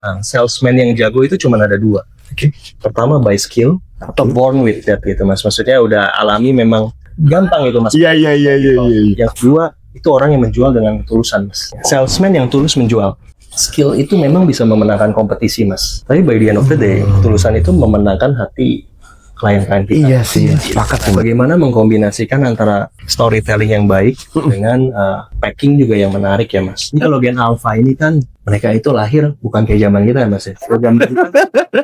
Nah, salesman yang jago itu cuma ada dua. Pertama by skill atau born with that gitu mas. Maksudnya udah alami memang gampang itu mas. Iya. Yang kedua itu orang yang menjual dengan ketulusan mas. Salesman yang tulus menjual. Skill itu memang bisa memenangkan kompetisi mas. Tapi by the end of the day, ketulusan itu memenangkan hati klien-klien kita. Iya sih, sepakat. Bagaimana mengkombinasikan antara storytelling yang baik dengan packing juga yang menarik ya mas. Ini kalau Gen Alpha ini kan mereka itu lahir bukan kayak zaman kita ya mas ya. Program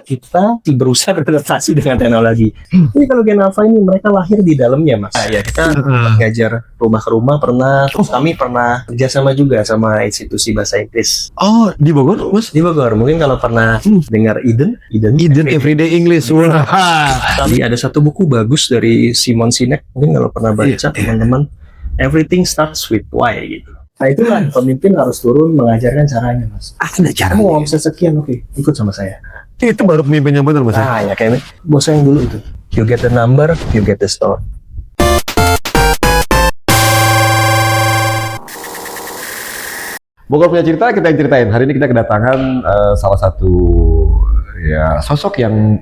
kita berusaha beradaptasi dengan teknologi. Ini kalau Gen Alpha ini mereka lahir di dalamnya mas. Ya kita ngajar rumah ke rumah pernah. Terus kami pernah kerjasama juga sama institusi bahasa Inggris. Oh, di Bogor mas? Di Bogor. Mungkin kalau pernah dengar Eden Everyday English. Wah. Tadi ada satu buku bagus dari Simon Sinek. Mungkin kalau pernah baca teman-teman, Everything Starts with Why gitu. Nah itulah pemimpin harus turun mengajarkan caranya mas. Ada cara. Kamu mau bisa sekian, oke, ikut sama saya. Itu baru pemimpin yang benar mas. Nah ya kayak bos saya yang dulu itu. You get the number, you get the store. Bogor punya cerita, kita yang ceritain. Hari ini kita kedatangan salah satu ya sosok yang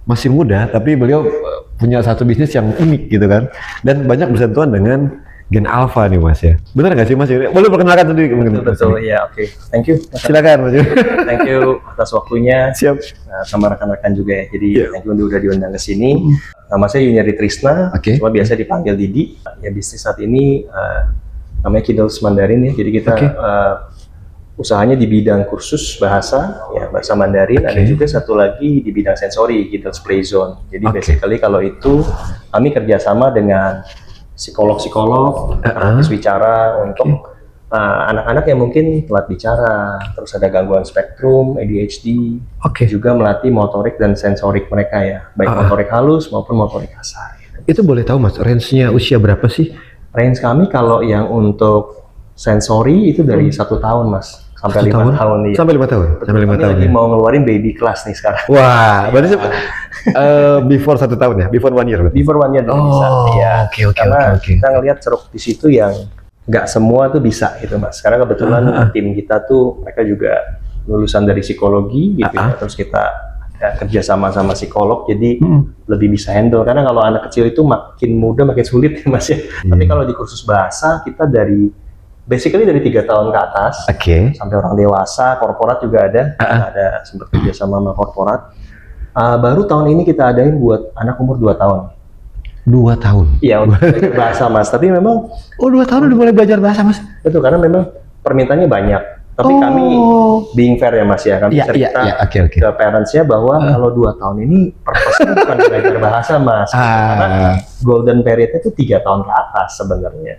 masih muda, tapi beliau punya satu bisnis yang unik gitu kan. Dan banyak bersentuhan dengan Gen Alpha nih mas ya. Benar nggak sih mas? Boleh perkenalkan sendiri mungkin. Betul ya, oke. Thank you. Silakan mas. Thank you atas waktunya. Siap. Sama rekan-rekan juga ya. Jadi thank you udah diundang ke sini. Nama saya Yuniari Trisna. Cuma biasa dipanggil Didi. Ya bisnis saat ini namanya Kiddles Mandarin ya. Jadi kita usahanya di bidang kursus bahasa, ya bahasa Mandarin. Ada juga satu lagi di bidang sensori, Kiddles Play Zone. Jadi basically kalau itu kami kerjasama dengan psikolog-psikolog, terapis bicara untuk anak-anak yang mungkin telat bicara, terus ada gangguan spektrum, ADHD, juga melatih motorik dan sensorik mereka ya, baik motorik halus maupun motorik kasar. Itu boleh tahu mas, range-nya usia berapa sih? Range kami kalau yang untuk sensori itu dari 1 tahun mas, sampai 5 tahun. Sampai 5 tahun? Sampai 5 tahun lagi mau ngeluarin baby class nih sekarang. Wah, berarti before 1 tahun ya? Before 1 year? Before 1 year bisa. Ya, karena kita ngelihat ceruk di situ yang nggak semua tuh bisa gitu mas. Karena kebetulan tim kita tuh mereka juga lulusan dari psikologi gitu ya. Terus kita kerja sama psikolog, jadi lebih bisa handle. Karena kalau anak kecil itu makin muda makin sulit ya mas ya. Tapi kalau di kursus bahasa kita basically dari 3 tahun ke atas sampai orang dewasa, korporat juga ada sempat kerja sama korporat. Baru tahun ini kita adain buat anak umur 2 tahun. 2 tahun? Iya, untuk belajar bahasa mas. Tapi memang 2 tahun udah mulai belajar bahasa mas? Betul, karena memang permintaannya banyak. Tapi kami being fair ya mas ya, kami cerita ke parentsnya bahwa kalau 2 tahun ini purpose-nya bukan belajar bahasa mas. Karena golden period-nya itu 3 tahun ke atas sebenarnya.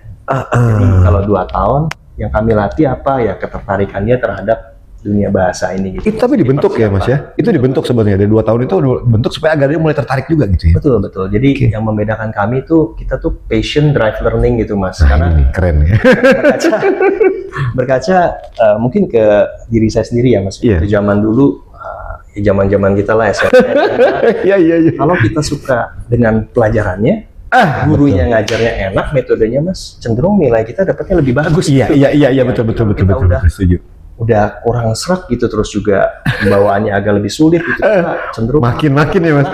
Jadi kalau 2 tahun yang kami latih apa ya ketertarikannya terhadap dunia bahasa ini gitu. Tapi dibentuk ya mas ya? Itu dibentuk sebenarnya dari 2 tahun itu dibentuk supaya agar dia mulai tertarik juga gitu ya? Betul. Jadi yang membedakan kami tuh kita tuh passion drive learning gitu mas. Karena keren ya. Berkaca mungkin ke diri saya sendiri ya mas. Itu zaman dulu, zaman kita lah SMP. Kalau kita suka dengan pelajarannya, gurunya ngajarnya enak, metodenya mas, cenderung nilai kita dapatnya lebih bagus. Iya betul. Setuju. Udah kurang serak gitu, terus juga bawaannya agak lebih sulit gitu, cenderung makin ya mas.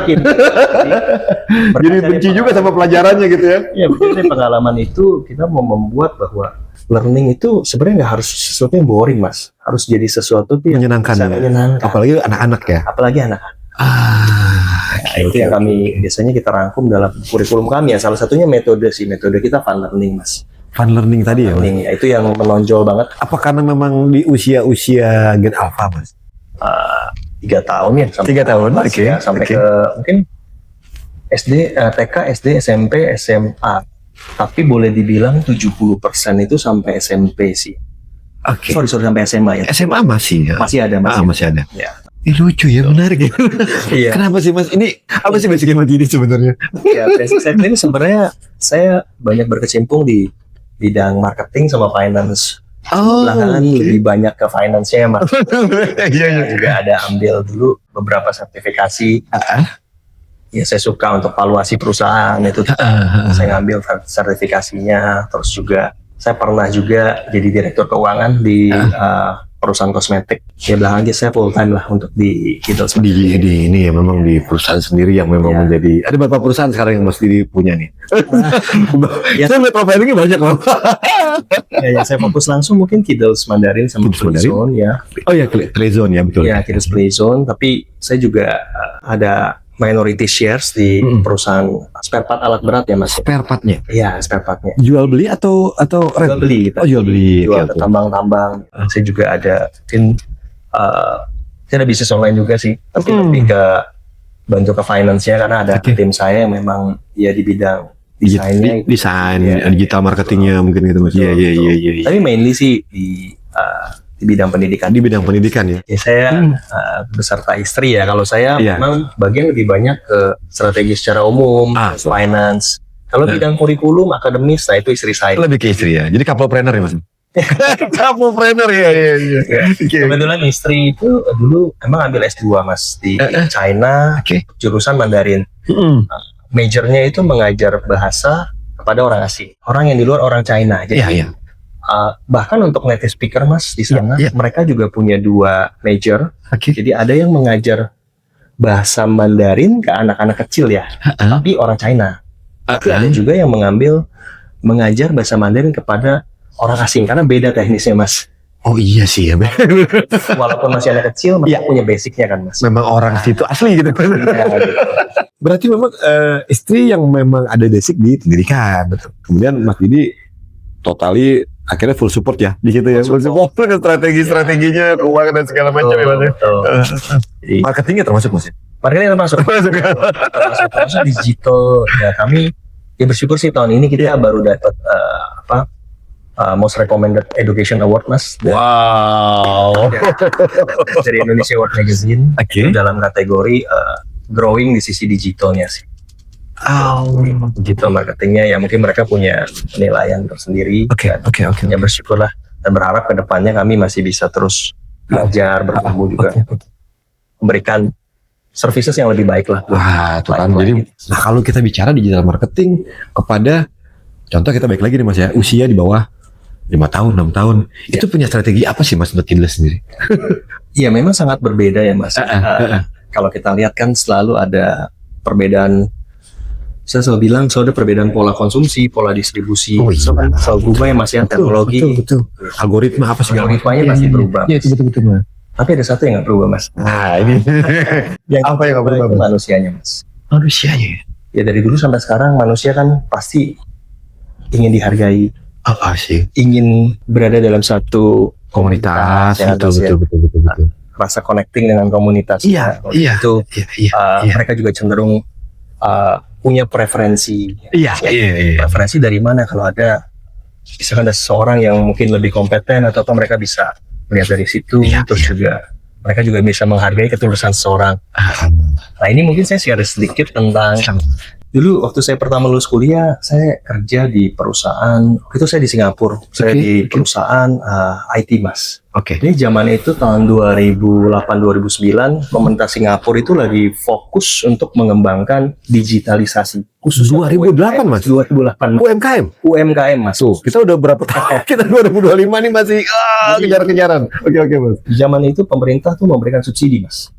Jadi benci juga sama pelajarannya gitu ya. Iya, dari pengalaman itu kita mau membuat bahwa learning itu sebenarnya nggak harus sesuatu yang boring mas, harus jadi sesuatu yang menyenangkan. Apalagi anak-anak ya. Itu yang kami biasanya kita rangkum dalam kurikulum kami ya. Salah satunya metode kita fun learning mas. Fun learning tadi ya mas? Ya, itu yang menonjol banget. Apa karena memang di usia Gen Alpha mas? 3 tahun ya. 3 tahun, sampai ke mungkin SD, TK, SD, SMP, SMA. Tapi boleh dibilang 70% itu sampai SMP sih. Sorry sampai SMA ya. SMA masih ya? Masih ada. Masih ada. Ya. Lucu ya, menarik ya. Iya. Kenapa sih mas? Ini apa sih basic ini sebenarnya? Ya, basic saya ini sebenarnya saya banyak berkecimpung di bidang marketing sama finance. Belakangan lebih banyak ke finance-nya mas. Juga ada ambil dulu beberapa sertifikasi. Ya saya suka untuk valuasi perusahaan itu. Saya ngambil sertifikasinya. Terus juga saya pernah juga jadi direktur keuangan di perusahaan kosmetik. Ya belakang saya full time lah untuk di Kidals di ini ya memang di perusahaan sendiri yang memang menjadi, ada beberapa perusahaan sekarang yang mesti punya nih. Ya, saya lihat profilingnya banyak loh. Ya, saya fokus langsung mungkin Kidals Mandarin sama Playzone ya. Oh ya, Playzone ya betul. Ya, Kidals Playzone, tapi saya juga ada minority shares di perusahaan spare part alat berat ya Mas. Spare partnya? Iya, spare partnya. Jual beli atau jual beli kita. Oh, jual beli. Jual ke tambang-tambang. Saya juga ada mungkin saya ada bisnis online juga sih, tapi lebih ke bantu ke finance-nya karena ada tim saya yang memang ya di bidang desainnya, desain, digital marketingnya mungkin gitu Mas. Iya. Tapi mainly sih di bidang pendidikan. Di bidang pendidikan ya. Ya saya beserta istri ya. Kalau saya memang bagian lebih banyak ke strategi secara umum, finance. Kalau bidang kurikulum, akademis, nah itu istri saya. Lebih ke istri ya. Jadi couple planner ya Mas. Couple planner ya. Kebetulan istri itu dulu emang ambil S2 Mas di China, jurusan Mandarin. Majornya itu mengajar bahasa kepada orang asing, orang yang di luar orang China. Jadi bahkan untuk native speaker Mas di sana mereka juga punya 2 major. Jadi ada yang mengajar bahasa Mandarin ke anak-anak kecil ya, tapi orang China. Tapi ada juga yang mengajar bahasa Mandarin kepada orang asing karena beda teknisnya Mas. Oh iya sih ya. Walaupun masih anak kecil, mereka punya basicnya kan Mas. Memang orang situ asli gitu. Berarti memang istri yang memang ada basic di pendidikan. Betul. Kemudian Mas Didi totali akhirnya full support ya di situ ya. Full support dengan strategi-strateginya, keuangan dan segala macam ya Mas. Marketingnya termasuk Mas. Marketingnya termasuk digital. Ya kami ya bersyukur sih tahun ini kita baru dapat Most Recommended Education Award Mas. Wow. Dari Indonesia World Magazine. Dalam kategori growing di sisi digitalnya sih. Digital marketingnya ya mungkin mereka punya penilaian tersendiri. Ya bersyukurlah dan berharap ke depannya kami masih bisa terus belajar, bertumbuh juga, memberikan services yang lebih baik lah. Wah, itu kan. Jadi nah, kalau kita bicara digital marketing kepada contoh kita balik lagi nih Mas ya, usia di bawah 5 tahun, 6 tahun, itu punya strategi apa sih Mas buat Kidals sendiri? Iya memang sangat berbeda ya Mas. Kalau kita lihat kan selalu ada perbedaan. Saya selalu bilang selalu ada perbedaan pola konsumsi, pola distribusi. Selalu berubah ya Mas ya, teknologi. Betul. Algoritma apa sih? Algoritmanya pasti berubah. Iya, itu betul Mas. Tapi ada satu yang nggak berubah Mas. Nah ini. Yang apa yang nggak berubah? Manusianya Mas. Manusianya. Ya dari dulu sampai sekarang manusia kan pasti ingin dihargai. Apa sih? Ingin berada dalam satu komunitas. Betul. Rasa connecting dengan komunitas. Iya. Mereka juga cenderung punya preferensi. Iya. Preferensi dari mana? Kalau ada, misalkan ada seseorang yang mungkin lebih kompeten atau mereka bisa melihat dari situ. Terus juga mereka juga bisa menghargai ketulusan seseorang. Nah ini mungkin saya share sedikit tentang dulu waktu saya pertama lulus kuliah, saya kerja di perusahaan. Itu saya di Singapura. Saya di perusahaan IT Mas. Jadi zaman itu tahun 2008-2009, pemerintah Singapura itu lagi fokus untuk mengembangkan digitalisasi. Khusus 2008 Mas? 2008. UMKM Mas. Kita udah berapa tahun? Kita 2025 nih masih kejar-kejaran. Oke Mas. Zaman itu pemerintah tuh memberikan subsidi Mas.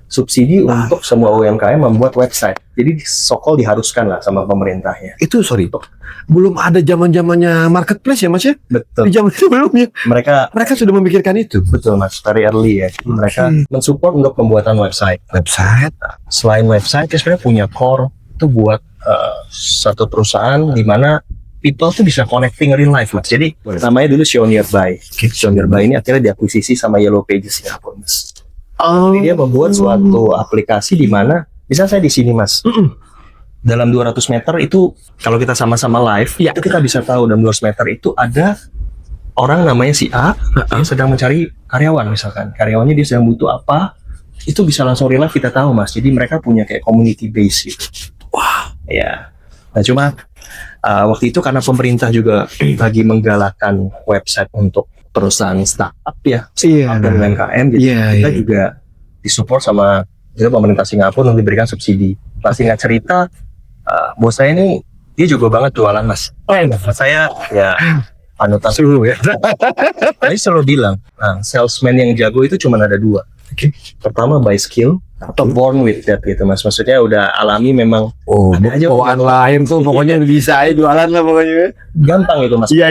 Subsidi untuk semua UMKM membuat website. Jadi sokol diharuskan lah sama pemerintahnya. Itu belum ada zaman-zamannya marketplace ya Mas ya? Betul. Di zaman sebelumnya. Mereka sudah memikirkan itu. Betul Mas, very early ya. Mereka mensupport untuk pembuatan website. Nah, selain website, dia sebenarnya punya core itu buat satu perusahaan di mana people tuh bisa connecting real life Mas. Jadi namanya dulu Show Nearby. Show Nearby ini akhirnya diakuisisi sama Yellow Pages Singapura Mas. Dia membuat suatu aplikasi di mana, misalnya saya di sini Mas, dalam 200 meter itu kalau kita sama-sama live, itu kita bisa tahu dalam 200 meter itu ada orang namanya si A yang sedang mencari karyawan misalkan. Karyawannya dia sedang butuh apa, itu bisa langsung real life kita tahu Mas. Jadi mereka punya kayak community base gitu. Wah, ya. Nah cuma waktu itu karena pemerintah juga lagi menggalakkan website untuk perusahaan startup ya, startup dan UMKM, jadi kita juga disupport sama pemerintah Singapura untuk diberikan subsidi. Pas singkat cerita, bos saya ini dia juga banget jualan Mas. Saya ya panutan. Seru ya. Saya selalu bilang, salesman yang jago itu cuma ada dua. Pertama by skill atau born with that gitu mas. Maksudnya udah alami memang. Ada aja bawaan lain tuh, pokoknya bisa aja jualan lah pokoknya. Gampang itu mas. Iya.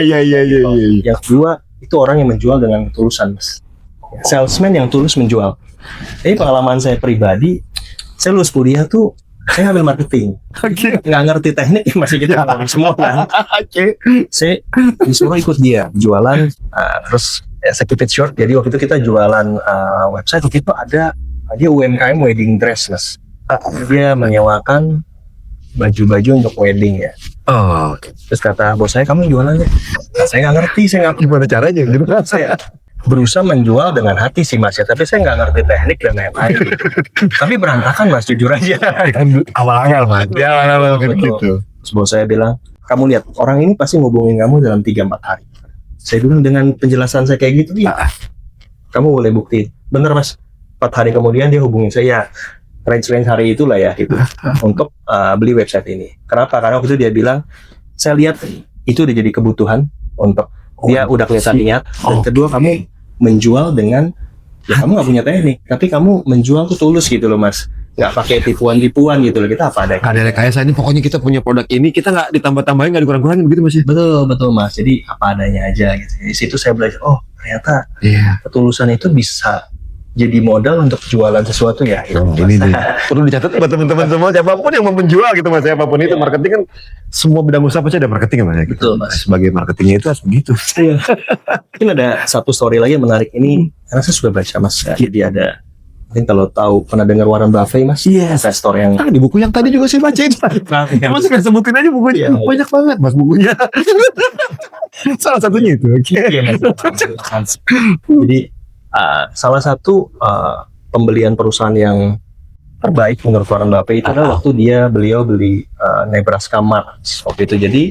Yang kedua itu orang yang menjual dengan ketulusan mas. Salesman yang tulus menjual. Ini pengalaman saya pribadi. Saya lulus kuliah tuh saya ambil marketing. Nggak ngerti teknik masih kita ngomong semua kan. Saya disuruh ikut dia jualan. Terus saya keep it short. Jadi waktu itu kita jualan website. Waktu itu ada dia UMKM wedding dress mas. Dia menyewakan baju-baju untuk wedding ya. Terus kata bos saya, kamu jualannya? Saya nggak ngerti. Saya nggak Gimana caranya? saya berusaha menjual dengan hati sih mas ya, tapi saya nggak ngerti teknik dan lain-lain. Tapi berantakan mas, jujur aja. Kan awal-awal mas. Ya awal-awal kan gitu. Terus bos saya bilang, kamu lihat orang ini pasti ngubungin kamu dalam 3-4 hari. Saya bilang dengan penjelasan saya kayak gitu, ya kamu boleh buktiin. Bener mas, 4 hari kemudian dia hubungin saya. Range hari itulah ya gitu, untuk beli website ini. Kenapa? Karena waktu itu dia bilang, saya lihat itu udah jadi kebutuhan untuk dia udah kelihatan niat. Dan kedua, kamu menjual dengan ya kamu nggak punya teknik, tapi kamu menjual tuh tulus gitu loh mas, nggak pakai tipuan-tipuan gitu loh. Kita apa adanya. Ada kayak saya ini, pokoknya kita punya produk ini, kita nggak ditambah-tambahin, nggak dikurang-kurangin begitu mas ya. Betul mas. Jadi apa adanya aja gitu. Di situ saya belajar, oh ternyata ketulusan itu bisa jadi modal untuk jualan sesuatu ya. Ini perlu dicatat buat teman-teman semua, siapapun yang mau menjual gitu mas, siapapun itu. Marketing kan semua bidang usaha pasti ada marketing mas ya. Betul mas. Sebagai marketingnya itu harus begitu. Mungkin ada satu story lagi yang menarik ini, karena saya sudah baca mas. Jadi ada, mungkin kalau tahu pernah dengar Warren Buffett mas, investor yang di buku yang tadi juga saya bacain. Mas nggak sebutin aja bukunya, banyak banget mas bukunya. Salah satunya itu. Jadi salah satu pembelian perusahaan yang terbaik menurut Warren Buffett itu adalah waktu beliau beli Nebraska Mart waktu itu. Jadi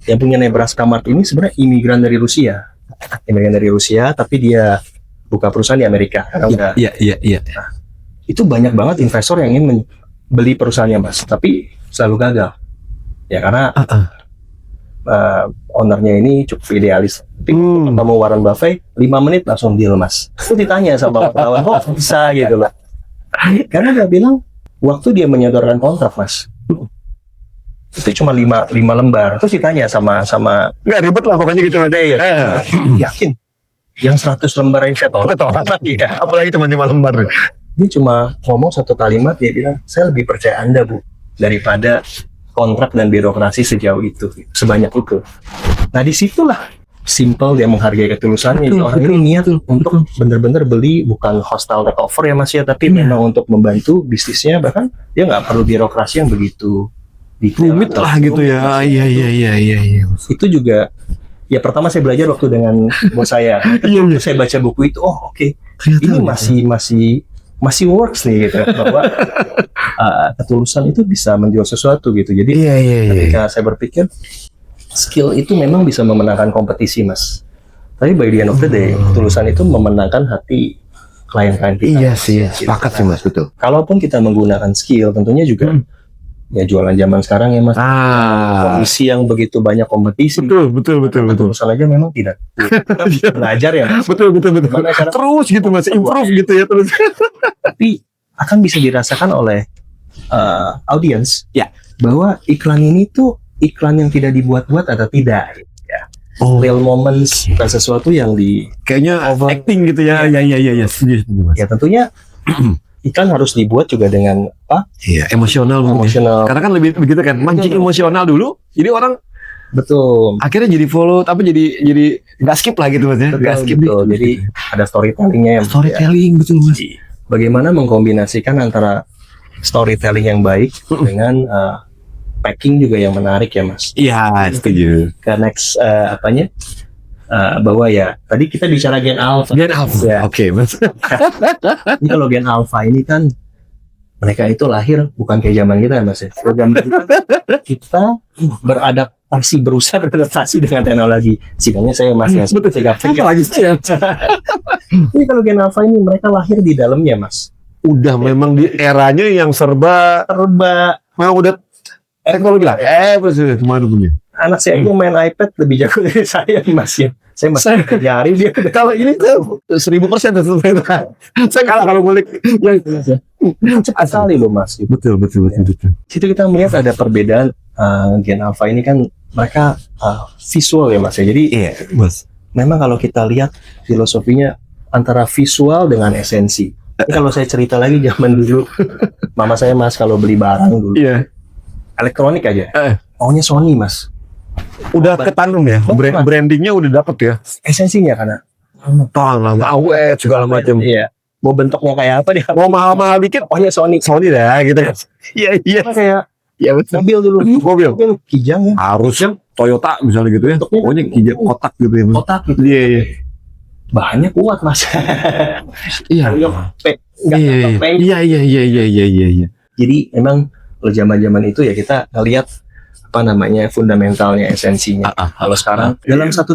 yang punya Nebraska Mart ini sebenarnya imigran dari Rusia, tapi dia buka perusahaan di Amerika. Iya. Nah, itu banyak banget investor yang ingin beli perusahaannya mas, tapi selalu gagal. Ya karena ownernya ini cukup idealis. Ketemu Warren Buffett 5 menit langsung deal mas. Itu ditanya sama wartawan, kok bisa gitu loh. Karena dia bilang waktu dia menyodorkan kontrak mas, itu cuma 5 lembar. Terus ditanya sama nggak ribet lah pokoknya gitu aja ya. Yakin yang 100 lembar yang saya tolak. Iya. Apalagi cuma 5 lembar. Dia cuma ngomong satu kalimat, dia bilang, saya lebih percaya Anda bu daripada kontrak dan birokrasi sejauh itu, sebanyak itu. Nah disitulah simple dia menghargai ketulusannya. Orang ini niat untuk benar-benar beli, bukan hostile takeover ya mas ya, tapi memang untuk membantu bisnisnya. Bahkan dia nggak perlu birokrasi yang begitu rumit lah gitu ya. Iya. Itu juga ya pertama saya belajar waktu dengan bos saya. Waktu saya baca buku itu, oke. Ini masih works nih gitu, bahwa ketulusan itu bisa menjual sesuatu gitu. Jadi ketika saya berpikir skill itu memang bisa memenangkan kompetisi mas, tapi by the end of the day ketulusan itu memenangkan hati klien-klien kita. Iya sih, sepakat sih mas, betul. Kalaupun kita menggunakan skill, tentunya juga ya jualan zaman sekarang ya mas, kondisi yang begitu banyak kompetisi. Betul. Ketulusan aja memang tidak. Belajar ya mas. Betul. Terus gitu mas, improve gitu ya terus. Tapi akan bisa dirasakan oleh audiens ya, bahwa iklan ini tuh iklan yang tidak dibuat-buat atau tidak ya. Real moments, bukan sesuatu yang kayaknya acting gitu ya. Iya. Ya tentunya iklan harus dibuat juga dengan apa? Iya, emosional. Karena kan lebih begitu kan, mancing emosional dulu. Jadi orang betul. Akhirnya jadi follow, tapi jadi nggak skip lah gitu mas ya. Nggak skip. Jadi ada storytellingnya yang betul mas. Bagaimana mengkombinasikan antara storytelling yang baik dengan packing juga yang menarik ya mas. Iya, setuju. Ke next bahwa ya tadi kita bicara Gen Alpha. Ya. Oke, mas. Ini kalau Gen Alpha ini kan mereka itu lahir bukan kayak zaman kita ya mas ya. Kita berusaha beradaptasi dengan teknologi. Sidangnya saya masih lagi saya. Ini kalau Gen Alpha ini mereka lahir di dalamnya mas. Udah memang di eranya yang serba mau udah teknologi lah. Betul, kemana punya. Anak saya aja main iPad lebih jago dari saya Mas ya. Saya masih nyari dia. Kalau ini tuh 1000% tuh. Saya kalah kalau ngulik yang cepat sekali loh Mas. betul. Situ kita melihat ada perbedaan Gen Alpha ini kan mereka visual ya Mas ya. Jadi Mas. memang kalau kita lihat filosofinya antara visual dengan esensi. Ini kalau saya cerita lagi zaman dulu, mama saya Mas kalau beli barang dulu, elektronik aja, maunya Sony Mas. Udah ketanam ya, brandingnya udah dapet ya. Esensinya karena lama awet segala macam. Iya. Mau bentuknya kayak apa dia? Mau mahal-mahal dikit, Pokoknya Sony dah gitu kan. Iya. Kayak betul. mobil dulu. Mobil Kijang ya. harus Toyota misalnya gitu ya. Pokoknya kijang kotak gitu ya. Kotak gitu. Iya. Bahannya kuat Mas. Iya. Iya. Jadi memang kalau zaman-zaman itu ya kita ngelihat fundamentalnya, esensinya. Kalau sekarang dalam 1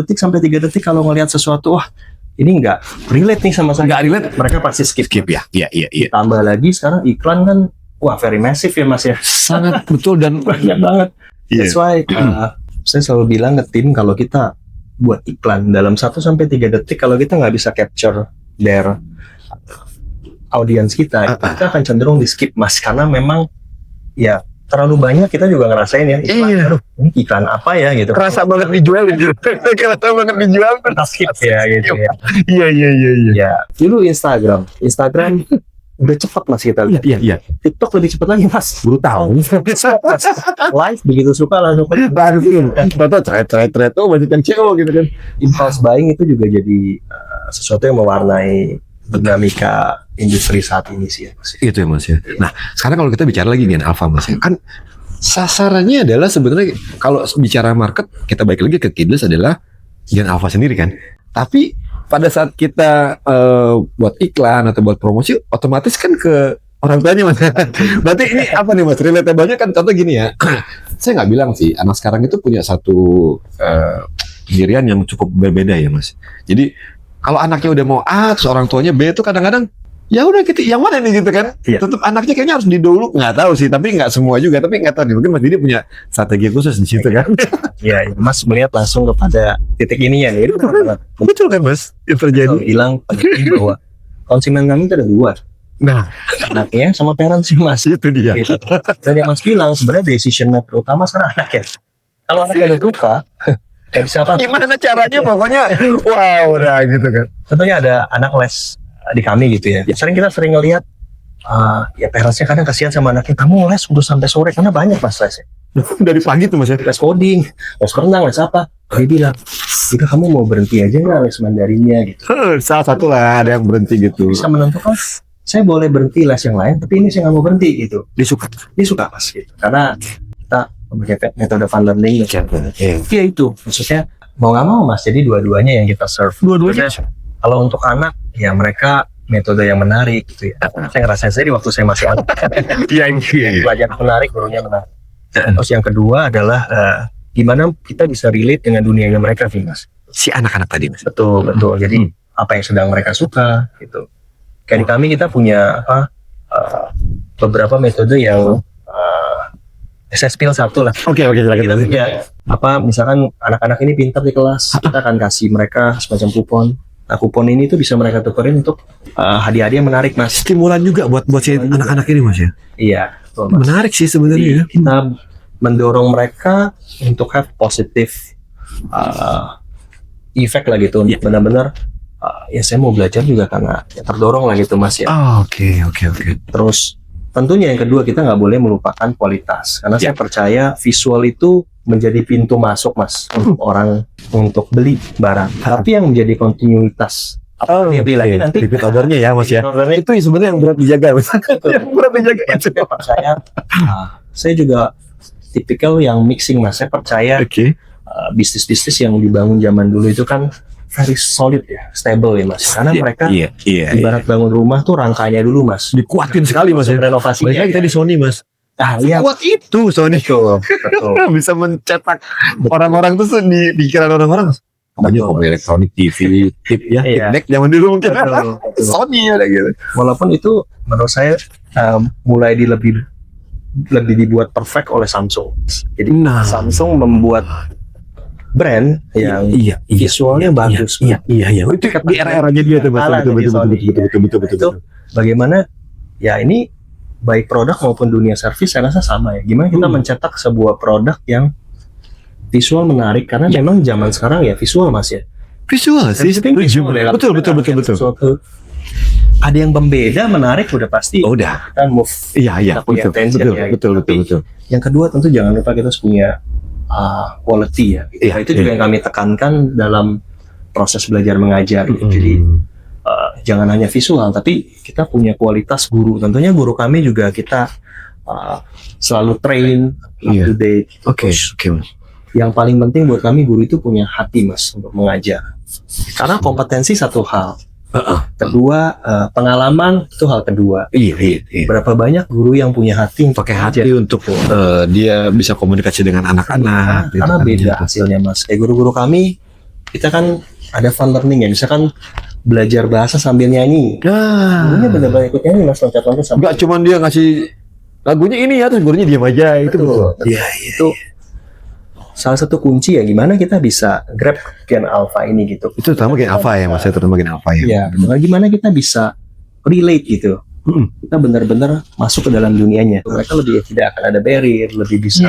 detik sampai 3 detik kalau ngelihat sesuatu, wah ini nggak relate nih sama saya. Nggak relate, mereka pasti skip ya. Iya. Tambah lagi sekarang iklan kan, wah very massive ya Mas ya. Sangat betul dan banyak banget. That's why saya selalu bilang ke tim kalau kita buat iklan dalam 1 sampai 3 detik, kalau kita nggak bisa capture their audience kita akan cenderung di skip Mas, karena memang ya terlalu banyak kita juga ngerasain ya iklan. Aduh, ini iklan apa ya gitu. Kerasa banget dijual gitu. Kita skip ya gitu ya. Iya. Ya, dulu Instagram udah cepat Mas kita lihat. Iya. TikTok lebih cepat lagi Mas. Brutal. Live begitu suka langsung Tret masih kecil gitu kan. Impulse buying itu juga jadi sesuatu yang mewarnai dinamika industri saat ini sih ya Mas. Itu ya Mas ya. Nah, sekarang kalau kita bicara lagi Gen Alpha Mas ya, kan sasarannya adalah sebenarnya kalau bicara market, kita balik lagi ke Kidless adalah Gen Alpha sendiri kan. Tapi pada saat kita buat iklan atau buat promosi, otomatis kan ke orang tuanya Mas. Berarti ini apa nih Mas? Relatable-nya kan contoh gini ya. Saya nggak bilang sih, anak sekarang itu punya satu pendirian yang cukup berbeda ya Mas. Jadi kalau anaknya udah mau A, terus orang tuanya B, itu kadang-kadang ya udah gitu, yang mana nih gitu kan? Iya. Tetap anaknya kayaknya harus didahulu, nggak tahu sih, tapi nggak semua juga, tapi nggak tahu nih, mungkin Mas Didi punya strategi khusus di situ kan? Iya, Mas melihat langsung kepada titik ini ya. Betul kan Mas? Yang terjadi. Bilang bahwa konsumen kami itu ada 2. Nah, anaknya sama parents sih Mas. itu dia. Gitu. Dan yang Mas bilang sebenarnya decision maker utama sekarang anaknya. Kalau anaknya ada luka, nggak bisa apa. Gimana caranya pokoknya? Wow, udah gitu kan. Tentunya ada anak les di kami gitu ya. Kita sering ngelihat ya parentsnya kadang kasihan sama anaknya, kamu les udah sampai sore karena banyak Mas lesnya. Dari pagi tuh Mas ya. Les coding, les renang, les apa. Dia bilang, jika kamu mau berhenti aja nggak les Mandarinnya gitu. Salah satu lah ada yang berhenti gitu. Bisa menentukan, saya boleh berhenti les yang lain, tapi ini saya nggak mau berhenti gitu. Dia suka Mas gitu. Karena kita pakai metode fun learning. Ya itu, maksudnya mau nggak mau Mas. Jadi dua-duanya yang kita serve. Dua-duanya. Kalau untuk anak, ya mereka metode yang menarik gitu ya. Saya ngerasain sendiri waktu saya masih anak. Iya. Pelajaran menarik, gurunya menarik. Terus yang kedua adalah gimana kita bisa relate dengan dunianya mereka sih Mas. Si anak-anak tadi Mas. Betul. Jadi apa yang sedang mereka suka gitu. Kayak di kami kita punya beberapa metode yang saya spill satu lah. Oke, silakan. Ya, misalkan anak-anak ini pintar di kelas, kita akan kasih mereka semacam kupon. Nah, kupon ini tuh bisa mereka tukerin untuk hadiah-hadiah menarik Mas. Stimulan juga buat si anak-anak ini Mas ya. Iya, betul, Mas. Menarik sih sebenarnya. Kita mendorong mereka untuk have positive effect lah gitu, untuk benar-benar ya saya mau belajar juga karena ya terdorong lah gitu Mas ya. Oke. Terus tentunya yang kedua kita nggak boleh melupakan kualitas, karena saya percaya visual itu menjadi pintu masuk Mas untuk orang untuk beli barang. Tapi yang menjadi kontinuitas dia beli lagi nanti repeat ordernya ya Mas ya. Itu sebenarnya yang berat dijaga Mas. Yang berat dijaga. Saya percaya saya juga tipikal yang mixing Mas. Saya percaya bisnis-bisnis yang dibangun zaman dulu itu kan very solid ya, stable ya Mas. Karena mereka ibarat bangun rumah tuh rangkanya dulu Mas. Dikuatin sekali Mas ya. Renovasinya. Banyak kita di Sony Mas. Kuat itu Sony. Betul. Bisa mencetak orang-orang tuh di pikiran orang-orang. Banyak kok elektronik, TV, tip ya, deck zaman dulu mungkin. Sony ada gitu. Walaupun itu menurut saya mulai lebih dibuat perfect oleh Samsung. Jadi Samsung membuat brand yang visualnya bagus. Iya. Itu di era-eranya dia tuh, betul. Bagaimana ya ini baik produk maupun dunia servis saya rasa sama ya. Gimana kita mencetak sebuah produk yang visual menarik, karena memang zaman sekarang ya visual Mas ya. Visual sih, betul. Ada yang pembeda, menarik, udah pasti. Udah. Kita move. Iya, betul. Yang kedua tentu jangan lupa kita harus punya quality ya. Itu juga yang kami tekankan dalam proses belajar mengajar. Jadi jangan hanya visual, tapi kita punya kualitas guru. Tentunya guru kami juga kita selalu train up to date. Oke. Yang paling penting buat kami guru itu punya hati Mas untuk mengajar. Karena kompetensi satu hal. Kedua, pengalaman itu hal kedua. Iya. Berapa banyak guru yang punya hati pakai hati untuk dia bisa komunikasi dengan anak-anak. Karena beda hasilnya Mas. Kayak guru-guru kami, kita kan ada fun learning ya. Misalkan belajar bahasa sambil nyanyi. Gurunya benar-benar ikut nyanyi Mas, loncat-loncat sambil. Enggak cuman dia ngasih lagunya ini ya, terus gurunya diam aja. Itu. Itu salah satu kunci ya, gimana kita bisa grab gen alpha ini gitu. Itu terutama gen alpha ya Mas, terutama gen alpha ya. Iya, gimana kita bisa relate gitu. Kita benar-benar masuk ke dalam dunianya. Mereka lebih tidak akan ada barrier, lebih bisa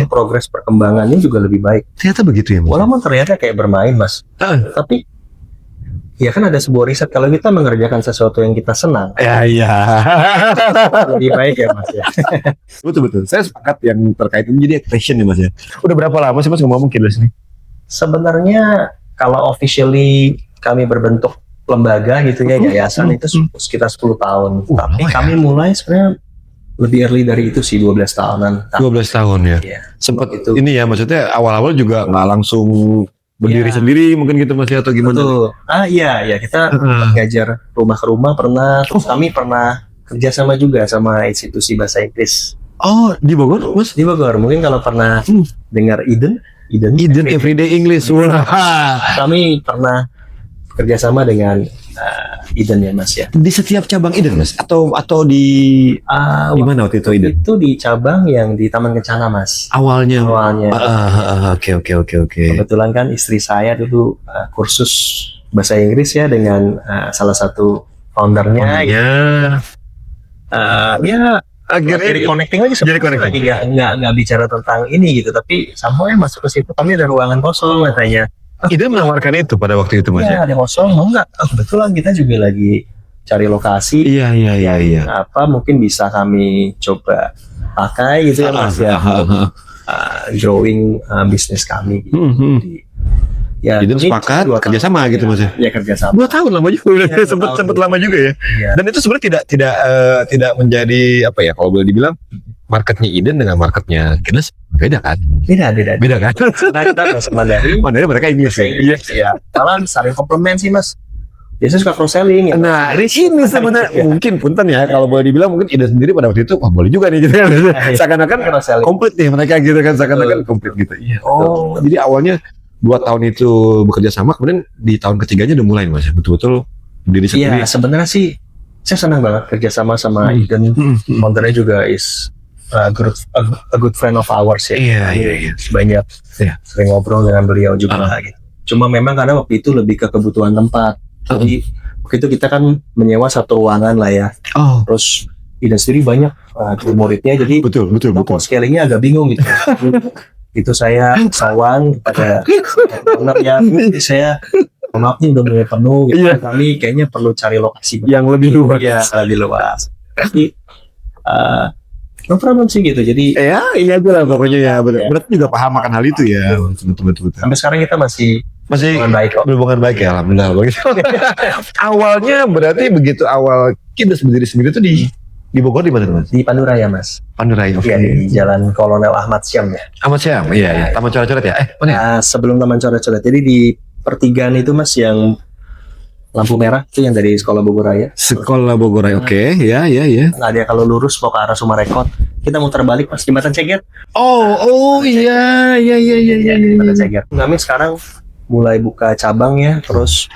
progres perkembangannya juga lebih baik. Ternyata begitu ya Mas. Walaupun ternyata kayak bermain Mas, tapi ya kan ada sebuah riset, kalau kita mengerjakan sesuatu yang kita senang, lebih baik ya Mas ya. Betul. Saya sepakat yang terkait ini jadi passion ya Mas ya. Udah berapa lama sih Mas ngomong Kidles ini? Sebenarnya kalau officially kami berbentuk lembaga gitu ya, yayasan itu sekitar 10 tahun. Tapi kami mulai sebenarnya lebih early dari itu sih, 12 tahunan. 12 tahun ya. Sempat itu. Ini ya maksudnya awal-awal juga nggak langsung berdiri sendiri mungkin gitu Mas ya, atau gimana? Betul. Iya kita ngajar rumah ke rumah pernah. Terus kami pernah kerjasama juga sama institusi bahasa Inggris. Oh, di Bogor Mas? Di Bogor. Mungkin kalau pernah dengar Eden Everyday English. Kami pernah kerjasama dengan Eden ya Mas ya. Di setiap cabang Eden Mas? Atau di mana waktu itu Eden? Itu di cabang yang di Taman Kencana Mas. Awalnya. Oke. Kebetulan kan istri saya dulu kursus bahasa Inggris ya dengan salah satu foundernya. Akhirnya jadi connecting lagi. Jadi connecting. Nggak bicara tentang ini gitu, tapi sampai masuk ke situ kami ada ruangan kosong katanya. Ide menawarkan itu pada waktu itu Mas ya? Ada kosong, mau nggak? Kebetulan kita juga lagi cari lokasi. Iya. Apa mungkin bisa kami coba pakai gitu ya Mas ya. Growing bisnis kami. Gitu. Ya, jadi sepakat kerjasama gitu Mas ya? Ya kerjasama. 2 tahun lama juga, sempat lama juga ya. Dan itu sebenarnya tidak menjadi apa ya, kalau boleh dibilang marketnya Eden dengan marketnya Kidles beda kan? Beda kan? Nah, kita harus Mandarin mereka Inggris ya. Malah saling komplement sih Mas. Biasanya suka cross selling. Nah, ini sebenarnya mungkin punten ya, kalau boleh dibilang mungkin Eden sendiri pada waktu itu boleh juga nih gitu kan. Seakan-akan komplit nih mereka gitu kan, seakan-akan komplit gitu. Jadi awalnya 2 tahun itu bekerja sama, kemudian di tahun ketiganya udah mulai Mas betul-betul diri sendiri. Iya, sebenarnya sih saya senang banget kerja sama Eden. Foundernya juga is a good friend of ours ya. Iya. Banyak sering ngobrol dengan beliau juga gitu. Cuma memang karena waktu itu lebih ke kebutuhan tempat. Jadi waktu itu kita kan menyewa satu ruangan lah ya. Terus Eden sendiri banyak muridnya, jadi betul. Scalingnya agak bingung gitu. Itu saya sawan pada owner ya, saya maaf nih udah mulai penuh gitu. Kami kayaknya perlu cari lokasi yang lebih luas. Lebih luas. Tapi no problem sih gitu. Jadi iya aja lah pokoknya ya. Berarti juga paham akan hal itu ya. Betul. Sampai sekarang kita masih berhubungan baik ya, alhamdulillah. Awalnya berarti begitu awal kita berdiri sendiri tuh di Bogor di mana Mas? Di Panduraya Mas. Panduraya, oke. Di Jalan Kolonel Ahmad Syam ya. Ahmad Syam, iya. Taman Coret-Coret ya? Sebelum Taman Coret-Coret. Jadi di pertigaan itu Mas yang lampu merah itu yang dari Sekolah Bogoraya. Sekolah Bogoraya, oke. Ya. Nah, dia kalau lurus mau ke arah Sumarekon, kita muter balik Mas, Jembatan Ceger. Iya. Jembatan Ceger. Kami sekarang mulai buka cabang ya. Terus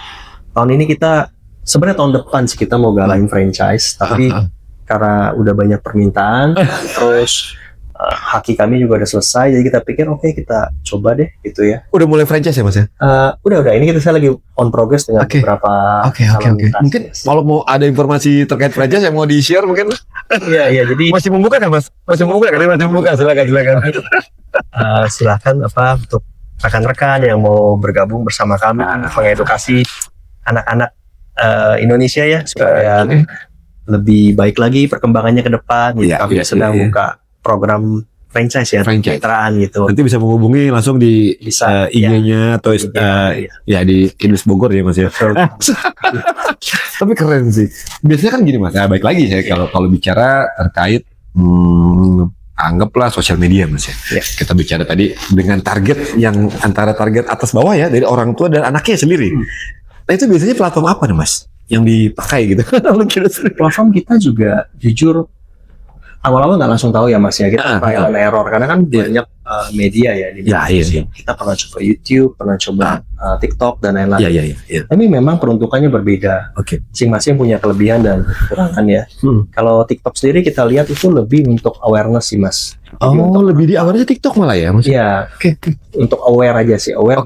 tahun ini kita sebenarnya tahun depan sih kita mau galain franchise, tapi karena udah banyak permintaan, terus haki kami juga udah selesai, jadi kita pikir oke, kita coba deh gitu ya. Udah mulai franchise ya Mas ya? Udah. Ini saya lagi on progress dengan beberapa Oke. Mungkin kalau mau ada informasi terkait franchise yang mau di-share mungkin. Iya, jadi Masih membuka kan Mas? Masih membuka. Silakan. silakan untuk rekan-rekan yang mau bergabung bersama kami mengedukasi anak-anak Indonesia ya supaya lebih baik lagi perkembangannya ke depan. Kami sedang buka program franchise ya, kemitraan gitu. Nanti bisa menghubungi langsung di IG-nya atau di Kidus Bogor ya Mas ya. Tapi keren sih. Biasanya kan gini Mas, baik lagi saya kalau bicara terkait anggaplah sosial media Mas ya. Kita bicara tadi dengan target yang antara target atas bawah ya, dari orang tua dan anaknya sendiri. Nah itu biasanya platform apa nih Mas yang dipakai gitu? Platform kita juga jujur awal-awal nggak langsung tahu ya Mas ya, kita trial and error karena kan banyak media ya di Indonesia. Kita pernah coba YouTube, pernah coba TikTok dan lain-lain. Tapi memang peruntukannya berbeda. Masing-masing punya kelebihan dan kekurangan ya. Kalau TikTok sendiri kita lihat itu lebih untuk awareness sih Mas. Lebih di awareness TikTok malah ya Mas? Iya. Untuk aware aja sih, aware.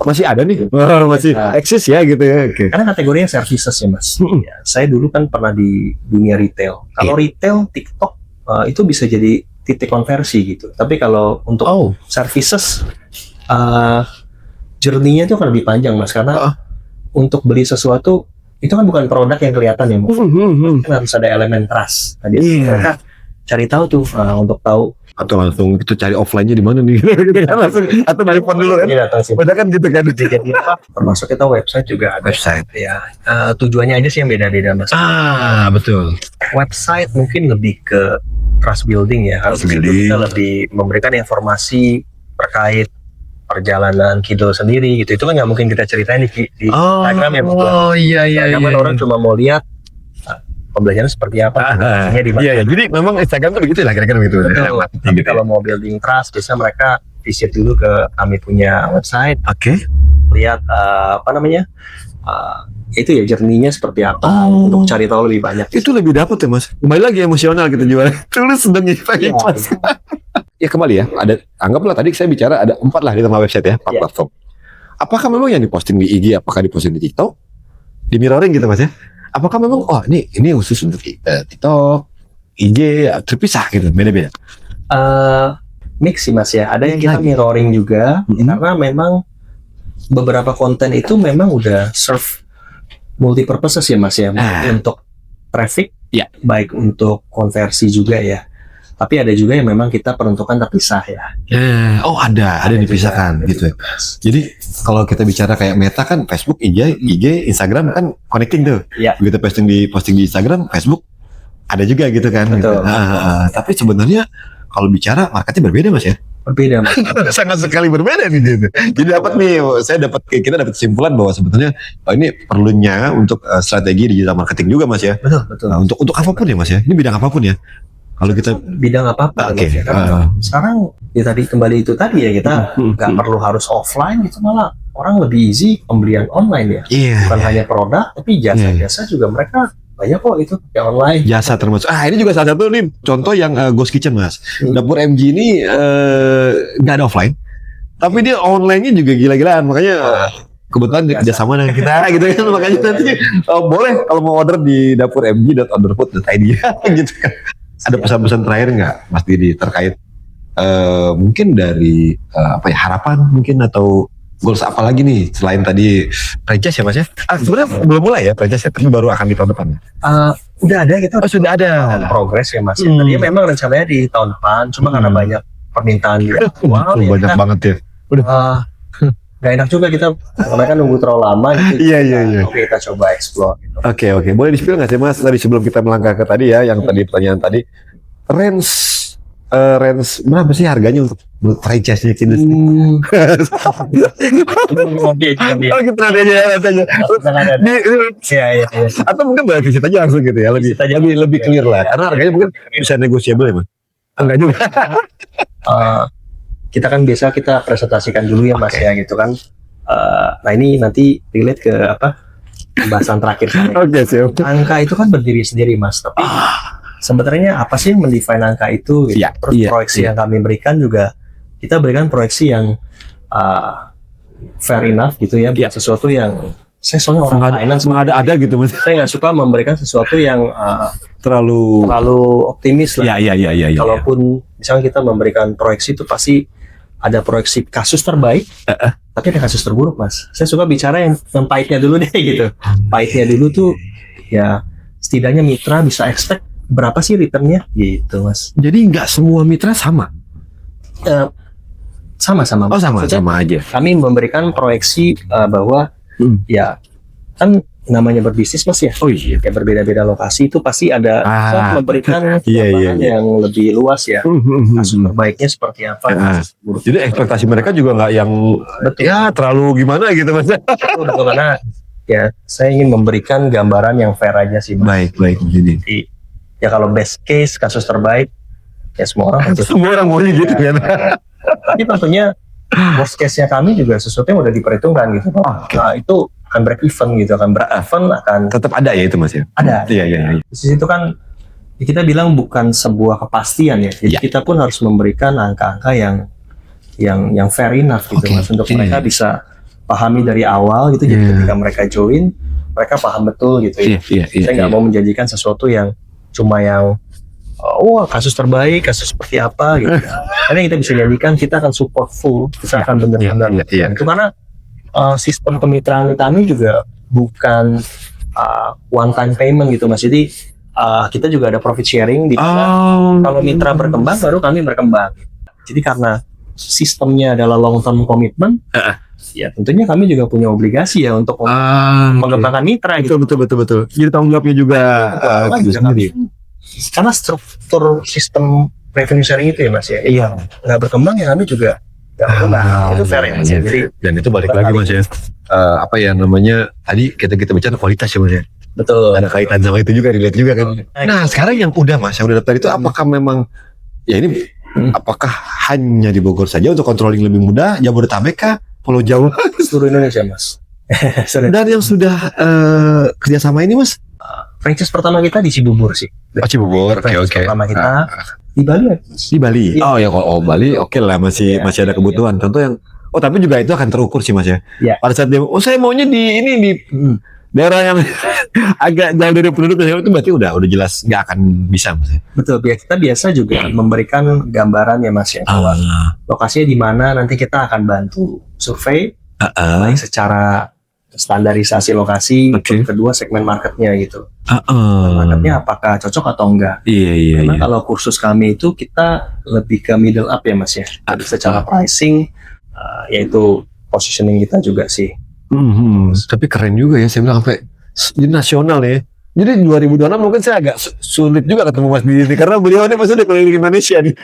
Masih ada nih, masih eksis ya gitu ya. Karena kategorinya services ya Mas. Ya, saya dulu kan pernah di dunia retail. Kalau retail TikTok itu bisa jadi titik konversi gitu. Tapi kalau untuk services journey-nya itu akan lebih panjang Mas, karena untuk beli sesuatu itu kan bukan produk yang kelihatan ya Mas. Kan harus ada elemen trust. Tadi mereka cari tahu tuh untuk tahu, atau langsung kita cari offline-nya di mana nih langsung atau nelpon dulu kan. Padahal kan gitu kan. Jadi termasuk kita website juga ada. Ya, tujuannya aja sih yang beda-beda Mas. Betul. Website mungkin lebih ke trust building ya. Kita lebih memberikan informasi terkait perjalanan Kidul sendiri gitu. Itu kan nggak mungkin kita ceritain di Instagram ya. Karena orang cuma mau lihat pembelajaran seperti apa. Jadi memang Instagram tuh begitu lah kira-kira begitu. Tapi kalau mau building trust, biasanya mereka visit dulu ke kami punya website. Lihat itu ya journey-nya seperti apa untuk cari tahu lebih banyak. Itu lebih dapat ya Mas. Kembali lagi emosional kita jual. Terus sedang Mas. Ya kembali ya. Anggaplah tadi saya bicara ada 4 lah di tema website ya, 4 platform. Apakah memang yang diposting di IG, apakah diposting di TikTok, di mirroring gitu Mas ya? Apakah memang ini khusus untuk TikTok, IG terpisah gitu, beda-beda? Mix sih Mas ya. Ada yang kita mirroring juga karena memang beberapa konten itu memang udah serve multi purposes ya Mas ya, untuk traffic, baik untuk konversi juga ya. Tapi ada juga yang memang kita peruntukan terpisah ya. Ada dipisahkan gitu ya. Jadi kalau kita bicara kayak Meta kan Facebook, IG, Instagram kan connecting tuh. Begitu posting di Instagram, Facebook ada juga gitu kan. Gitu. Tapi sebenarnya kalau bicara marketnya berbeda Mas ya. Berbeda Mas. Sangat sekali berbeda nih gitu. Jadi kita dapat kesimpulan bahwa sebetulnya ini perlunya untuk strategi digital marketing juga Mas ya. Betul. Untuk apapun ya Mas ya. Ini bidang apapun ya. Kalau kita bidang apa-apa ya, sekarang ya tadi kembali itu tadi ya, kita nggak perlu harus offline gitu, malah orang lebih easy pembelian online ya. Bukan hanya produk tapi jasa-jasa juga mereka banyak kok itu yang online. Jasa termasuk. Ini juga salah satu nih contoh yang Ghost Kitchen Mas. Dapur MG ini nggak ada offline, tapi dia online-nya juga gila-gilaan, makanya kebetulan kerjasama dengan kita gitu kan, makanya nanti boleh kalau mau order di dapurmg.orderfood.id gitu kan. Ada pesan-pesan terakhir nggak Mas Didi terkait mungkin dari harapan mungkin atau goals apa lagi nih selain tadi franchise ya Mas ya? Sebenarnya belum mulai ya franchise ya, tapi baru akan di tahun depan. Udah ada kita. Sudah ada progres ya Mas. Tadinya memang rencananya di tahun depan, cuma karena banyak permintaan di awal banyak banget ya. Gak enak juga kita karena kan nunggu terlalu lama gitu. Iya. Oke, kita coba explore gitu. Oke. Boleh di-spill nggak sih Mas tadi sebelum kita melangkah ke tadi ya, yang tadi pertanyaan tadi, range berapa sih harganya untuk franchise-nya Kidus? Kita aja. Iya. Atau mungkin boleh visit aja langsung gitu ya, lebih clear lah. Karena harganya mungkin bisa negosiable ya Mas. Enggak juga. Kita kan biasa kita presentasikan dulu ya Mas ya gitu kan. Nah ini nanti relate ke pembahasan terakhir saya. Oke, siap. Angka itu kan berdiri sendiri, Mas. Tapi sebenarnya apa sih yang mendefine angka itu? Gitu. Iya, Terus iya, proyeksi iya. yang kami berikan juga, kita berikan proyeksi yang fair enough gitu ya. Iya. Sesuatu yang, saya soalnya orang finance, Mengada-ada gitu mas. saya nggak suka memberikan sesuatu yang Terlalu. terlalu optimis lah. Iya. Kalaupun misalnya kita memberikan proyeksi itu pasti ada proyeksi kasus terbaik, tapi ada kasus terburuk, Mas. Saya suka bicara yang pahitnya dulu deh gitu. Pahitnya dulu tuh ya setidaknya mitra bisa expect berapa sih returnnya gitu, Mas. Jadi nggak semua mitra sama. Sama-sama. Oh sama aja. Kami memberikan proyeksi bahwa ya kan namanya berbisnis, Mas ya. Oh iya. Kayak berbeda-beda lokasi itu pasti ada saya memberikan Iya. gambaran yang lebih luas ya. Kasus terbaiknya seperti apa. kasus buruknya. Jadi ekspektasi mereka juga nggak yang Betul. ya terlalu gimana gitu mas. Betul, karena ya saya ingin memberikan gambaran yang fair aja sih, Mas. Baik. Jadi Jadi, ya kalau best case kasus terbaik ya semua orang pasti. semua orang maunya gitu kan. Tapi tentunya worst case-nya kami juga sesuatu yang udah diperhitungkan gitu. Nah, itu akan break even gitu, akan Tetap ada ya itu mas ya. ada. Iya. Di situ kan kita bilang bukan sebuah kepastian ya. Jadi Ya. kita pun harus memberikan angka-angka yang fair enough gitu, Oke. Mas, untuk Iya. mereka bisa pahami dari awal gitu. Jadi ketika mereka join, mereka paham betul gitu ya. Iya. Saya nggak mau menjanjikan sesuatu yang cuma yang kasus terbaik, kasus seperti apa gitu. Karena kita bisa janjikan kita akan support full, kita akan benar-benar. Iya. Itu karena sistem kemitraan kami juga bukan one time payment gitu, Mas. Jadi kita juga ada profit sharing di mana kalau mitra berkembang baru kami berkembang. Jadi karena sistemnya adalah long term commitment, ya tentunya kami juga punya obligasi ya untuk mengembangkan mitra gitu. Betul. Jadi tanggung jawabnya juga Apalagi itu sendiri. Karena struktur sistem revenue sharing itu ya, Mas ya. Iya. Nggak berkembang ya kami juga nggak berkembang. Itu fair ya, Mas. Iya. Jadi Dan itu balik lagi mas ya. Apa ya namanya tadi kita bicara kualitas ya mas ya. betul. Ada kaitan sama itu juga, dilihat juga kan. Nah sekarang yang udah mas, yang udah daftar itu apakah memang ya ini apakah hanya di Bogor saja untuk controlling lebih mudah, Jabodetabek kah, Pulau Jawa, Seluruh Indonesia, Mas. dan yang sudah kerjasama ini mas? Franchise pertama kita di Cibubur sih. Oh Cibubur, Franchise pertama kita di Bali ya. Di Bali. Iya. Oh ya kalau Bali oke lah masih ada kebutuhan. Contoh yang tapi juga itu akan terukur sih mas ya. Iya. Pada saat dia saya maunya di daerah yang agak jauh dari penduduk itu berarti udah jelas nggak akan bisa mas ya. Betul, kita biasa juga memberikan gambaran ya, Mas ya, bahwa lokasinya di mana, nanti kita akan bantu survei baik secara standarisasi lokasi, kedua segmen marketnya gitu. Marketnya apakah cocok atau enggak? Iya. Karena kalau kursus kami itu kita lebih ke middle up ya, Mas ya. Jadi secara pricing yaitu positioning kita juga sih. Tapi keren juga ya, saya bilang sampai jadi nasional ya. Jadi 2026 mungkin saya agak sulit juga ketemu Mas Didi ini, karena beliau ini pasti udah keliling Indonesia nih.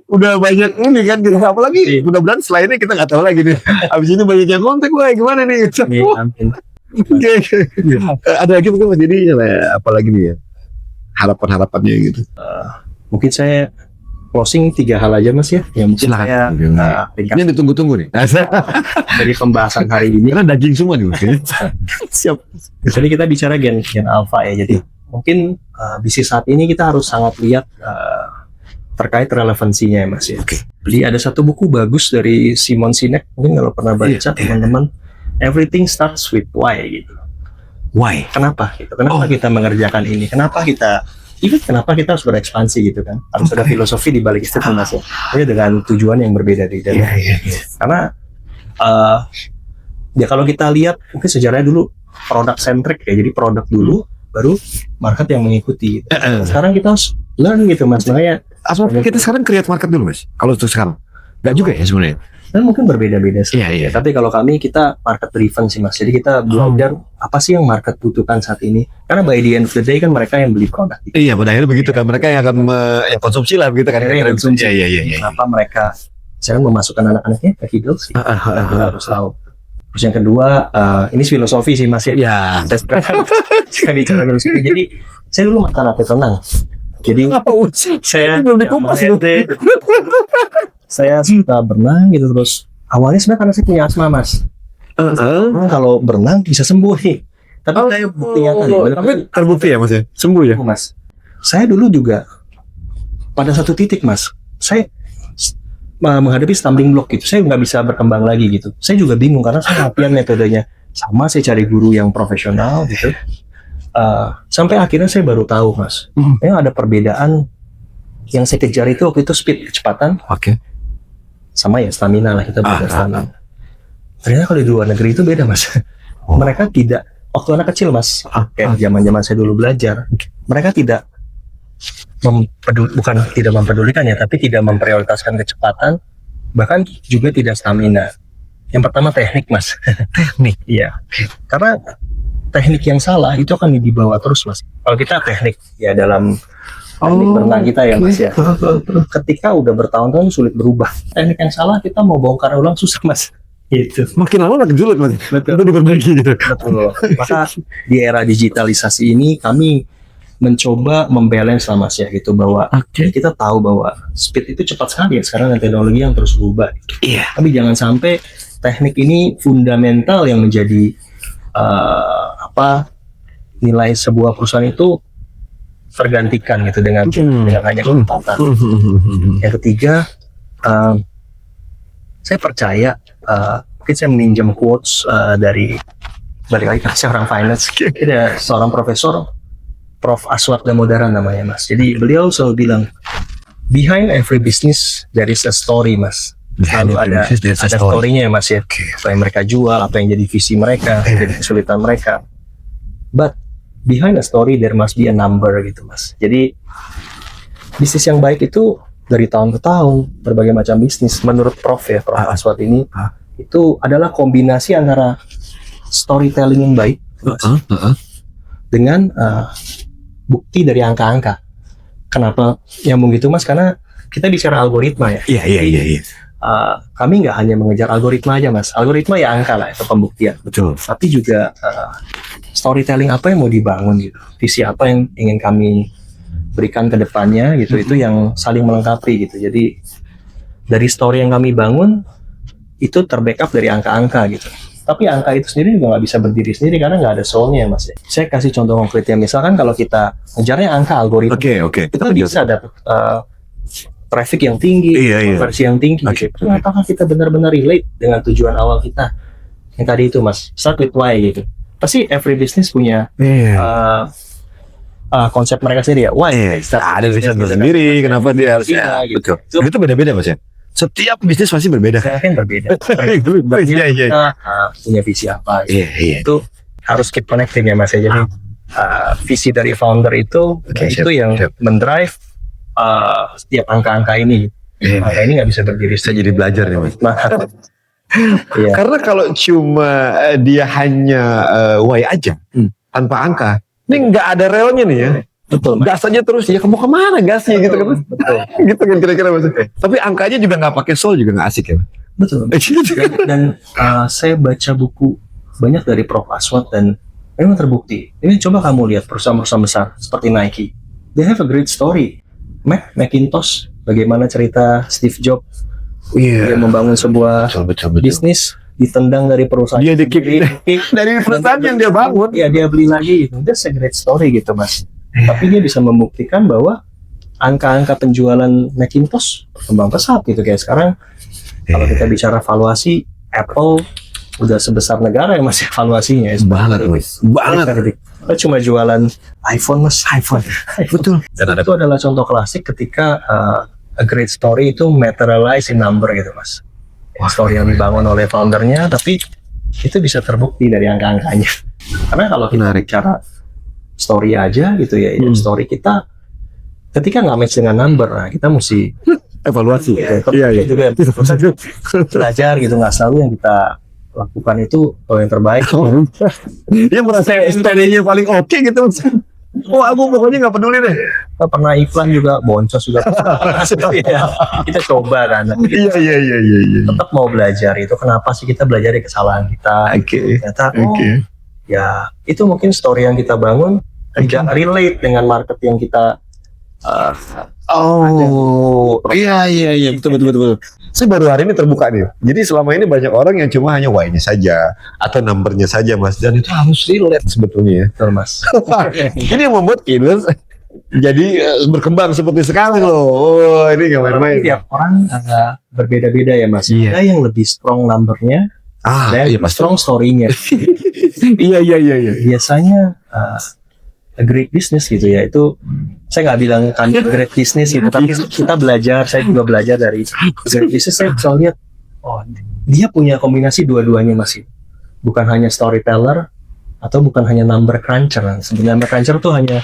udah banyak ini kan gitu. Apalagi mudah-mudahan setelah ini kita nggak tahu lagi nih. Abis ini banyak yang kontak, wah gimana nih? Amin. Ada lagi mungkin Mas Didi, apalagi nih ya harapan-harapannya gitu. Mungkin saya closing 3 hal aja, Mas ya. Yang mungkin Silakan. saya Ini yang ditunggu-tunggu nih. dari pembahasan hari ini. Karena daging semua nih. Siap. Jadi kita bicara gen alpha ya. Jadi mungkin bisnis saat ini kita harus sangat lihat terkait relevansinya ya, Mas ya. Jadi ada satu buku bagus dari Simon Sinek, mungkin kalau pernah baca teman-teman, Everything Starts with Why gitu. Why? Kenapa gitu? Kenapa kita mengerjakan ini? Kenapa kita harus berekspansi gitu kan? Harus ada filosofi di balik itu, Mas ya. Tapi dengan tujuan yang berbeda-beda. Karena ya kalau kita lihat mungkin sejarahnya dulu produk centric ya, jadi produk dulu baru market yang mengikuti. Sekarang kita harus learn gitu, Mas. Makanya kita sekarang create market dulu, Mas. Kalau untuk sekarang nggak juga ya sebenarnya. dan mungkin berbeda-beda sih. Iya. Tapi kalau kami kita market driven sih, Mas. Jadi kita belajar apa sih yang market butuhkan saat ini. Karena by the end of the day kan mereka yang beli produk. Iya, pada akhirnya begitu kan, mereka yang akan konsumsi lah begitu kan. Iya. Kenapa mereka sekarang memasukkan anak-anaknya ke Kiddos? Kita harus tahu. Terus yang kedua, ini filosofi sih, Mas ya. Iya. Saya bicara filosofi. Jadi saya dulu mantan atlet renang. Jadi saya belum dikupas itu. Saya suka berenang gitu, terus awalnya sebenarnya karena saya punya asma, Mas. Orang kalau berenang bisa sembuh nih. Tapi kayak bukti nyata nih. Tapi terbukti ya Mas ya? Sembuh ya? Mas, saya dulu juga pada satu titik Mas, saya menghadapi stumbling block gitu. Saya nggak bisa berkembang lagi gitu. Saya juga bingung karena saya latihan metodenya sama, saya cari guru yang profesional gitu. Sampai akhirnya saya baru tahu Mas, yang ada perbedaan yang saya kejar itu waktu itu speed, kecepatan. Sama ya stamina lah, kita belajar stamina. Ternyata kalau di luar negeri itu beda Mas. Mereka tidak, waktu anak kecil Mas, kayak zaman-zaman saya dulu belajar, mereka tidak bukan tidak mempedulikan ya, tapi tidak memprioritaskan kecepatan, bahkan juga tidak stamina. Yang pertama teknik Mas. Teknik, iya. Karena teknik yang salah itu akan dibawa terus Mas. Kalau kita teknik ya dalam teknik berenang kita ya Mas ya. Ketika udah bertahun-tahun sulit berubah. Teknik yang salah kita mau bongkar ulang susah Mas. Gitu. Makin lama makin sulit Mas. Betul. Itu diperbaiki gitu. Betul. Maka di era digitalisasi ini kami mencoba membalance lah Mas ya gitu, bahwa kita tahu bahwa speed itu cepat sekali ya sekarang dengan teknologi yang terus berubah. Iya. Tapi jangan sampai teknik ini fundamental yang menjadi nilai sebuah perusahaan itu tergantikan gitu dengan hanya kecepatan. Yang ketiga, saya percaya mungkin saya meminjam quotes dari balik lagi karena saya orang finance. Ada seorang profesor, Prof. Aswad Damodaran namanya Mas. Jadi beliau selalu bilang, behind every business there is a story Mas. Selalu ada story-nya ya Mas ya. Apa yang mereka jual, apa yang jadi visi mereka, jadi kesulitan mereka. But behind a story there must be a number gitu Mas. Jadi bisnis yang baik itu dari tahun ke tahun, berbagai macam bisnis menurut Prof Aswad ini itu adalah kombinasi antara storytelling yang baik dengan bukti dari angka-angka. Kenapa nyambung gitu Mas? Karena kita bicara algoritma ya. Iya. Kami nggak hanya mengejar algoritma aja Mas. Algoritma ya angka lah, itu pembuktian. Betul. Tapi juga storytelling apa yang mau dibangun gitu. Visi apa yang ingin kami berikan ke depannya gitu. Itu yang saling melengkapi gitu. Jadi dari story yang kami bangun itu terbackup dari angka-angka gitu. Tapi angka itu sendiri juga nggak bisa berdiri sendiri karena nggak ada soulnya Mas. Saya kasih contoh konkretnya, misalkan kalau kita ngejarnya angka algoritma, kita bisa dapat traffic yang tinggi, konversi yang tinggi. Gitu. Apakah kita benar-benar relate dengan tujuan awal kita? Yang tadi itu Mas, start with why gitu. Pasti every business punya konsep mereka sendiri ya. Why? Ada riset sendiri, kenapa dia harus gitu. Itu beda-beda Mas ya? Setiap bisnis pasti berbeda. Kan berbeda. Kita punya visi apa? Gitu. Itu harus keep connecting ya Mas ya. Jadi visi dari founder itu itu yang mendrive setiap angka-angka ini. Angka ini nggak bisa berdiri. Saya jadi belajar nih Mas. Karena kalau cuma dia hanya why aja tanpa angka, ini nggak ada relnya nih ya. Betul. Gas aja terus ya, kamu kemana gasnya gitu kan? Betul. Gitu kan kira-kira Mas. Tapi angkanya juga nggak pakai soul juga nggak asik ya. Betul. Dan saya baca buku banyak dari Prof Aswad dan memang terbukti. Ini coba kamu lihat perusahaan-perusahaan besar seperti Nike, they have a great story. Macintosh, bagaimana cerita Steve Jobs dia membangun sebuah bisnis, ditendang dari perusahaan. Dia dari perusahaan yang dia bangun. Ya dia beli lagi gitu. That's a great story gitu Mas. Tapi dia bisa membuktikan bahwa angka-angka penjualan Macintosh berkembang pesat gitu kayak sekarang. Kalau kita bicara valuasi, Apple udah sebesar negara ya Mas valuasinya. Banget Mas. Banget. Kita cuma jualan iPhone Mas. iPhone. Betul. Dan itu adalah contoh klasik ketika a great story itu materialize in number gitu Mas. Story yang dibangun oleh foundernya, tapi itu bisa terbukti dari angka-angkanya. Karena kalau kita bicara story aja gitu ya, story kita ketika nggak match dengan number, nah kita mesti evaluasi. Iya. Juga belajar gitu, nggak selalu yang kita lakukan itu yang terbaik. Dia merasa strateginya paling oke gitu. Oh aku pokoknya nggak peduli deh. Pernah iklan juga boncos juga. Kita coba kan. Iya. Tetap mau belajar itu. Kenapa sih kita belajar dari kesalahan kita? Ternyata ya itu mungkin story yang kita bangun tidak relate dengan market yang kita Oh, iya, betul. Saya baru hari ini terbuka nih. Jadi selama ini banyak orang yang cuma hanya why-nya saja atau numbernya saja, Mas. Dan itu harus relate sebetulnya ya. Betul, Mas. Ini yang membuat Kidles jadi berkembang seperti sekarang loh. Oh, ini nggak main-main. Tiap orang berbeda-beda ya, Mas. Iya. Ada yang lebih strong numbernya, ada yang strong story-nya. Iya. Biasanya a great business gitu ya, itu saya nggak bilang kan great business gitu, tapi kita belajar, saya juga belajar dari great business. Saya bisa lihat, oh dia punya kombinasi dua-duanya, Mas. Bukan hanya storyteller atau bukan hanya number cruncher. Sebenarnya number cruncher tuh hanya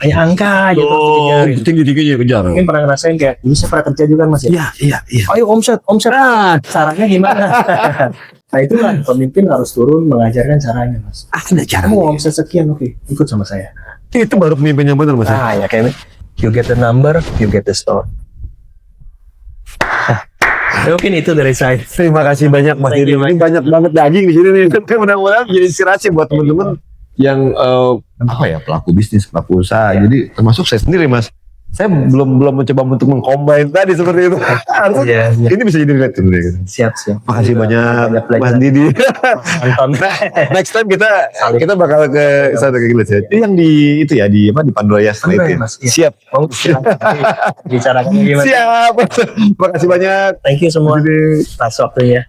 angka aja terus tinggi kejar. Mungkin pernah ngerasain kayak dulu saya pernah kerja juga, Mas ya. Iya. Ayo omset. Caranya gimana? Nah itulah pemimpin harus turun mengajarkan caranya, Mas. Ada cara. Kamu omset sekian, oke, ikut sama saya. Itu baru pemimpin yang benar, Mas. Ya kayak you get the number, you get the store. Mungkin itu dari saya. Terima kasih banyak, Mas Didi. Ini banyak banget daging di sini nih. Tapi mudah-mudahan jadi inspirasi buat teman-teman yang pelaku bisnis, pelaku usaha. Jadi termasuk saya sendiri, Mas. Saya belum mencoba untuk mengcombine tadi seperti itu. Harusnya ini bisa jadi relate sebenarnya. Siap. Makasih banyak Mas Didi. Next time kita bakal ke sana ke Giles ya. Itu yang di Pandora setelah itu. Mas, ya. Siap. Mau bicarakan gimana? Siap. Makasih banyak. Thank you semua atas waktunya.